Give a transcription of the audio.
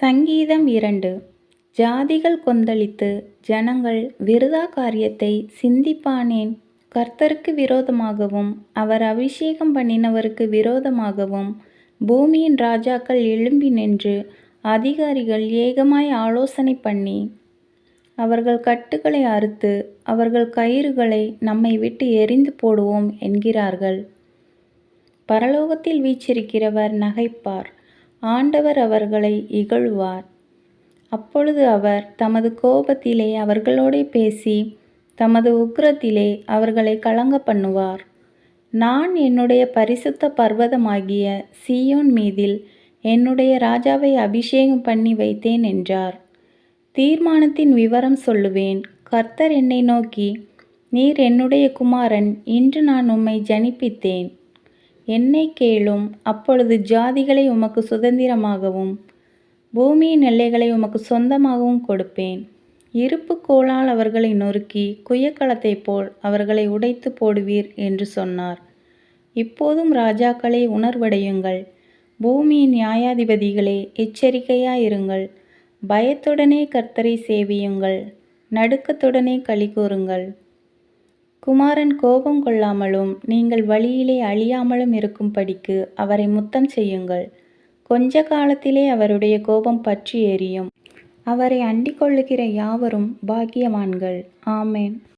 சங்கீதம் 2. ஜாதிகள் கொந்தளித்து ஜனங்கள் விருதா காரியத்தை சிந்திப்பானேன். கர்த்தருக்கு விரோதமாகவும் அவர் அபிஷேகம் பண்ணினவருக்கு விரோதமாகவும் பூமியின் ராஜாக்கள் எழும்பி நின்று அதிகாரிகள் ஏகமாய் ஆலோசனை பண்ணி அவர்கள் கட்டுகளை அறுத்து அவர்கள் கயிறுகளை நம்மை விட்டு எறிந்து போடுவோம் என்கிறார்கள். பரலோகத்தில் வீற்றிருக்கிறவர் நகைப்பார், ஆண்டவர் அவர்களை இகழுவார். அப்பொழுது அவர் தமது கோபத்திலே அவர்களோடே பேசி தமது உக்கிரத்திலே அவர்களை கலங்க பண்ணுவார். நான் என்னுடைய பரிசுத்த பர்வதமாகிய சீயோன் மீதில் என்னுடைய ராஜாவை அபிஷேகம் பண்ணி வைத்தேன் என்றார். தீர்மானத்தின் விவரம் சொல்லுவேன். கர்த்தர் என்னை நோக்கி, நீர் என்னுடைய குமாரன், இன்று நான் உம்மை ஜனிப்பித்தேன். என்னை கேளும், அப்பொழுது ஜாதிகளை உமக்கு சுதந்திரமாகவும் பூமியின் எல்லைகளை உமக்கு சொந்தமாகவும் கொடுப்பேன். இருப்பு கோலால் அவர்களை நொறுக்கி குயக்களத்தைப் போல் அவர்களை உடைத்து போடுவீர் என்று சொன்னார். இப்போதும் ராஜாக்களே உணர்வடையுங்கள், பூமியின் நியாயாதிபதிகளே எச்சரிக்கையாயிருங்கள். பயத்துடனே கர்த்தரை சேவியுங்கள், நடுக்கத்துடனே களிகூருங்கள். குமாரன் கோபம் கொள்ளாமலும் நீங்கள் வழியிலே அழியாமலும் இருக்கும்படிக்கு அவரை முத்தம் செய்யுங்கள். கொஞ்ச காலத்திலே அவருடைய கோபம் பற்றி எரியும். அவரை அண்டிக் கொள்ளுகிற யாவரும் பாக்கியவான்கள். ஆமென்.